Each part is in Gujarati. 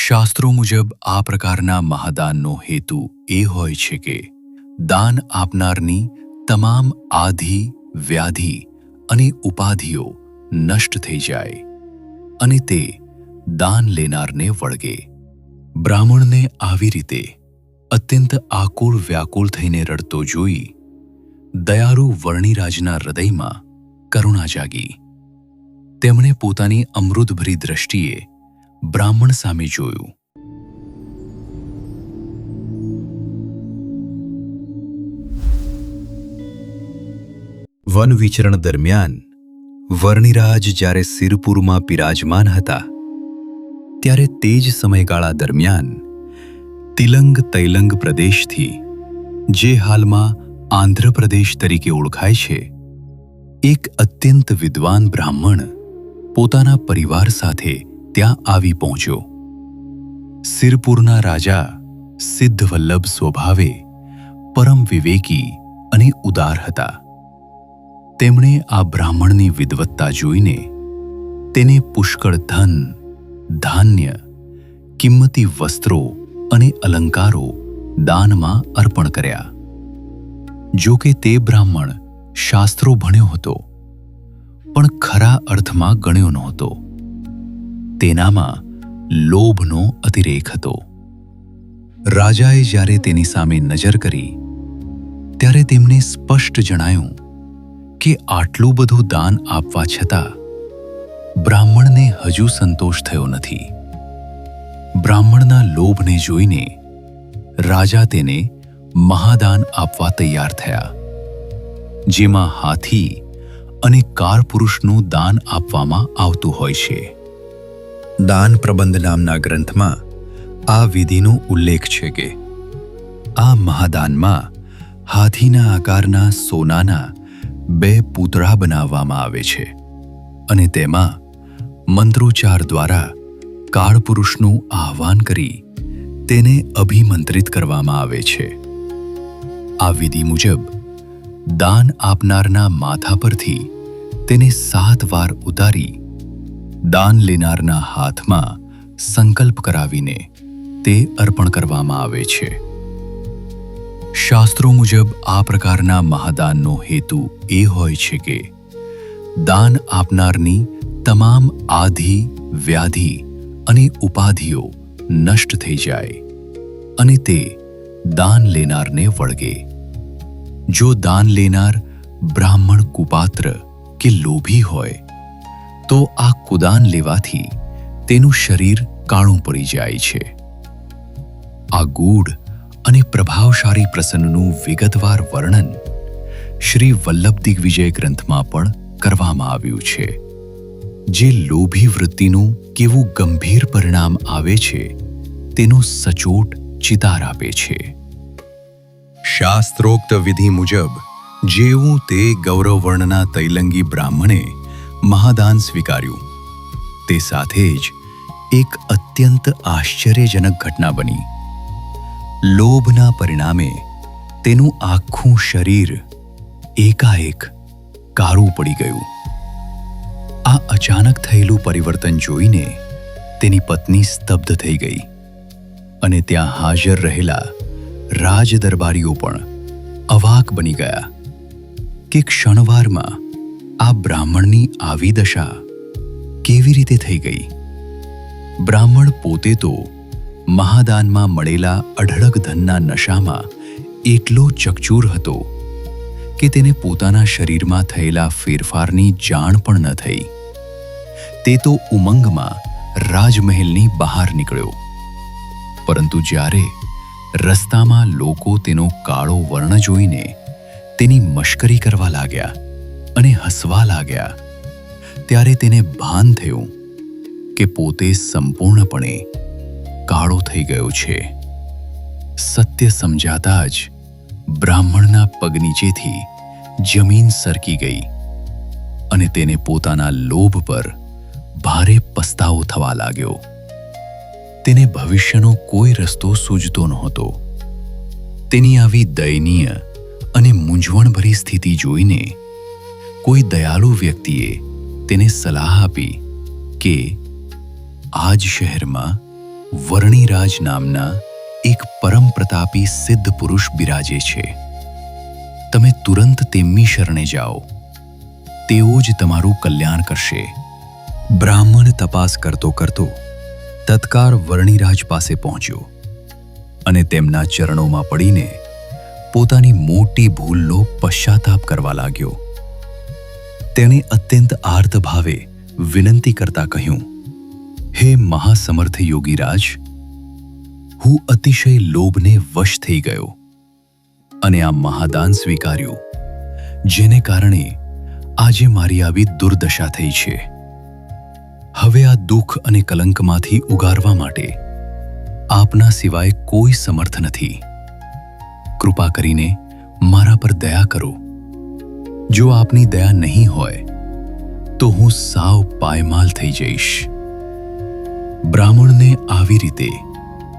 શાસ્ત્રો મુજબ આ પ્રકારના મહાદાનનો હેતુ એ હોય છે કે દાન આપનારની તમામ આધિ, વ્યાધિ અને ઉપાધિઓ નષ્ટ થઈ જાય અને તે દાન લેનારને વળગે. બ્રાહ્મણને આવી રીતે અત્યંત આકુળ વ્યાકુળ થઈને રડતો જોઈ દયાળુ વર્ણિરાજના હૃદયમાં કરુણા જાગી. તેમણે પોતાની અમૃતભરી દ્રષ્ટિએ બ્રાહ્મણ સામે જોયું. વન વિચરણ દરમિયાન વર્ણિરાજ જ્યારે સિરપુરમાં બિરાજમાન હતા ત્યારે તે જ સમયગાળા દરમિયાન તિલંગ તૈલંગ પ્રદેશથી, જે હાલમાં આંધ્રપ્રદેશ તરીકે ઓળખાય છે, એક અત્યંત વિદ્વાન બ્રાહ્મણ પોતાના પરિવાર સાથે ત્યાં આવી પહોંચ્યો. સિરપુરના રાજા સિદ્ધવલ્લભ સ્વભાવે પરમ વિવેકી અને ઉદાર હતા. તેમણે આ બ્રાહ્મણની વિદ્વત્તા જોઈને તેને પુષ્કળ ધન, ધાન્ય, કિંમતી વસ્ત્રો અને અલંકારો દાનમાં અર્પણ કર્યા. જો કે તે બ્રાહ્મણ શાસ્ત્રો ભણ્યો હતો, પણ ખરા અર્થમાં ગણ્યો નહોતો. તેનામાં લોભનો અતિરેક હતો. રાજાએ જ્યારે તેની સામે નજર કરી ત્યારે તેમને સ્પષ્ટ જણાયું કે આટલું બધું દાન આપવા છતાં બ્રાહ્મણને હજુ સંતોષ થયો નથી. બ્રાહ્મણના લોભને જોઈને રાજા તેને મહાદાન આપવા તૈયાર થયા, જેમાં હાથી અને કાળપુરુષનું દાન આપવામાં આવતું હોય છે. દાન પ્રબંધ નામના ગ્રંથમાં આ વિધિનો ઉલ્લેખ છે કે આ મહાદાનમાં હાથીના આકારના સોનાના 2 પૂતળા બનાવવામાં આવે છે અને તેમાં મંત્રોચ્ચાર દ્વારા કાળપુરુષનું આહ્વાન કરી તેને અભિમંત્રિત કરવામાં આવે છે. આ વિધિ મુજબ દાન આપનારના માથા પરથી તેને 7 વાર ઉતારી દાન લેનારના હાથમાં સંકલ્પ કરાવીને તે અર્પણ કરવામાં આવે છે. શાસ્ત્રો મુજબ આ પ્રકારના મહાદાનનો હેતુ એ હોય છે કે દાન આપનારની તમામ આધિ, વ્યાધિ અને ઉપાધિઓ નષ્ટ થઈ જાય અને તે દાન લેનારને વળગે. જો દાન લેનાર બ્રાહ્મણ કુપાત્ર કે લોભી હોય તો આ કુદાન લેવાથી તેનું શરીર કાળું પડી જાય છે. આ ગૂઢ અને પ્રભાવશાળી પ્રસંગનું વિગતવાર વર્ણન શ્રી વલ્લભ દિગ્વિજય ગ્રંથમાં પણ કરવામાં આવ્યું છે, જે લોભી વૃત્તિનું કેવું ગંભીર પરિણામ આવે છે તેનો સચોટ ચિતાર આપે છે. શાસ્ત્રોક્ત વિધિ મુજબ જેવું તે ગૌરવવર્ણના તૈલંગી બ્રાહ્મણે મહાદાન સ્વીકાર્યું, તે સાથે જ એક અત્યંત આશ્ચર્યજનક ઘટના બની. લોભના પરિણામે તેનું આખું શરીર એકાએક કાળું પડી ગયું. આ અચાનક થયેલું પરિવર્તન જોઈને તેની પત્ની સ્તબ્ધ થઈ ગઈ અને ત્યાં હાજર રહેલા રાજદરબારીઓ પણ અવાક બની ગયા કે ક્ષણવારમાં આ બ્રાહ્મણની આવી દશા કેવી રીતે થઈ ગઈ. બ્રાહ્મણ પોતે તો મહાદાનમાં મળેલા અઢળક ધનના નશામાં એટલો ચકચૂર હતો કે તેને પોતાના શરીરમાં થયેલા ફેરફારની જાણ પણ ન થઈ. તે તો ઉમંગમાં રાજમહેલની બહાર નીકળ્યો, પરંતુ જ્યારે રસ્તામાં લોકો તેનો કાળો વર્ણ જોઈને તેની મશ્કરી કરવા લાગ્યા અને હસવા લાગ્યા, ત્યારે તેને ભાન થયું કે પોતે સંપૂર્ણપણે કાળો થઈ ગયો છે. સત્ય સમજાતા જ બ્રાહ્મણના પગ નીચેથી જમીન સરકી ગઈ અને તેને પોતાના લોભ પર ભારે પસ્તાવો થવા લાગ્યો. તેને ભવિષ્યનો કોઈ રસ્તો સૂઝતો નહોતો. તેની આવી દયનીય અને મૂંઝવણભરી સ્થિતિ જોઈને કોઈ દયાળુ વ્યક્તિએ તેને સલાહ આપી કે આ જ શહેરમાં વર્ણિરાજ નામના એક પરમ પ્રતાપી સિદ્ધ પુરુષ બિરાજે છે. તમે તુરંત તેમની શરણે જાઓ, તેઓ જ તમારું કલ્યાણ કરશે. બ્રાહ્મણ તપાસ કરતો કરતો તત્કાળ વર્ણિરાજ પાસે પહોંચ્યો અને તેમના ચરણોમાં પડીને પોતાની મોટી ભૂલનો પશ્ચાતાપ કરવા લાગ્યો. તેણે અત્યંત આર્ત ભાવે વિનંતી કરતા કહ્યું, હે મહાસમર્થ યોગીરાજ, હું અતિશય લોભને વશ થઈ ગયો અને આ મહાદાન સ્વીકાર્યું, જેને કારણે આજે મારી આવી દુર્દશા થઈ છે. હવે આ દુઃખ અને કલંકમાંથી ઉગારવા માટે આપના સિવાય કોઈ સમર્થ નથી. કૃપા કરીને મારા પર દયા કરો. જો આપની દયા નહીં હોય તો હું સાવ પાયમાલ થઈ જઈશ. બ્રાહ્મણને આવી રીતે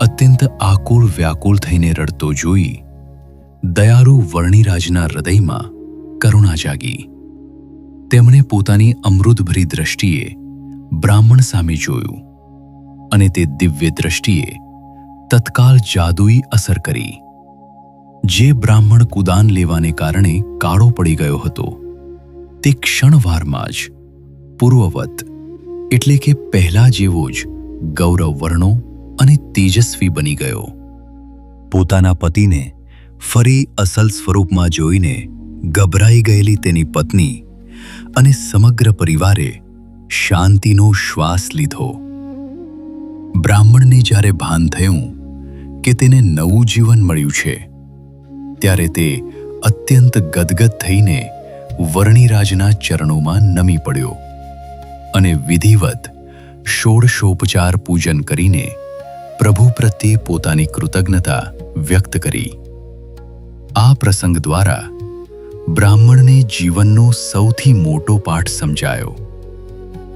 અત્યંત આકુળ વ્યાકુળ થઈને રડતો જોઈ દયાળુ વર્ણિરાજના હૃદયમાં કરુણા જાગી. તેમણે પોતાની અમૃતભરી દ્રષ્ટિએ બ્રાહ્મણ સામે જોયું અને તે દિવ્ય દ્રષ્ટિએ તત્કાળ જાદુઈ અસર કરી. જે બ્રાહ્મણ કુદાન લેવાને કારણે કાળો પડી ગયો હતો, તે ક્ષણવારમાં જ પૂર્વવત એટલે કે પહેલા જેવો જ ગૌરવવર્ણો અને તેજસ્વી બની ગયો. પોતાના પતિને ફરી અસલ સ્વરૂપમાં જોઈને ગભરાઈ ગયેલી તેની પત્ની અને સમગ્ર પરિવારે શાંતિનો શ્વાસ લીધો. બ્રાહ્મણને જ્યારે ભાન થયું કે તેને નવું જીવન મળ્યું છે, ત્યારે તે અત્યંત ગદગદ થઈને વર્ણિરાજના ચરણોમાં નમી પડ્યો અને વિધિવત ષોડશોપચાર પૂજન કરીને પ્રભુ પ્રત્યે પોતાની કૃતજ્ઞતા વ્યક્ત કરી. આ પ્રસંગ દ્વારા બ્રાહ્મણને જીવનનો સૌથી મોટો પાઠ સમજાયો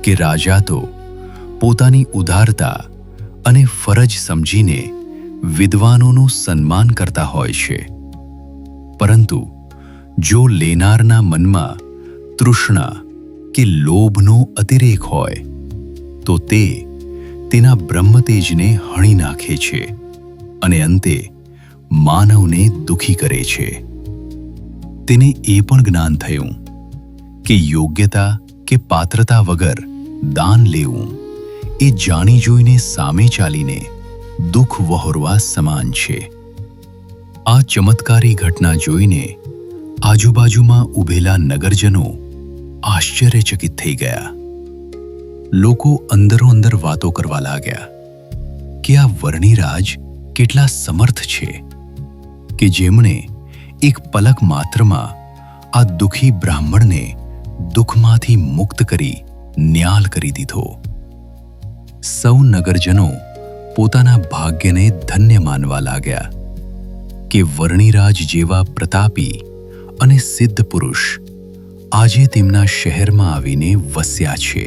કે રાજા તો પોતાની ઉદારતા અને ફરજ સમજીને વિદ્વાનોનું સન્માન કરતા હોય છે, પરંતુ જો લેનારના મનમાં તૃષ્ણા કે લોભનો અતિરેક હોય તો તે તેના બ્રહ્મતેજને હણી નાખે છે અને અંતે માનવને દુઃખી કરે છે. તેને એ પણ જ્ઞાન થયું કે યોગ્યતા કે પાત્રતા વગર દાન લેવું એ જાણી જોઈને સામે ચાલીને દુઃખ વહોરવા સમાન છે. આ ચમત્કારી ઘટના જોઈને આજુબાજુમાં ઊભેલા નગરજનો આશ્ચર્યચકિત થઈ ગયા. લોકો અંદરોઅંદર વાતો કરવા લાગ્યા કે આ વર્ણિરાજ કેટલા સમર્થ છે કે જેમણે એક પલક માત્રમાં આ દુઃખી બ્રાહ્મણને દુઃખમાંથી મુક્ત કરી ન્યાલ કરી દીધો. સૌ નગરજનો પોતાના ભાગ્યને ધન્ય માનવા લાગ્યા કે વર્ણિરાજ જેવા પ્રતાપી અને સિદ્ધ પુરુષ આજે તેમના શહેરમાં આવીને વસ્યા છે.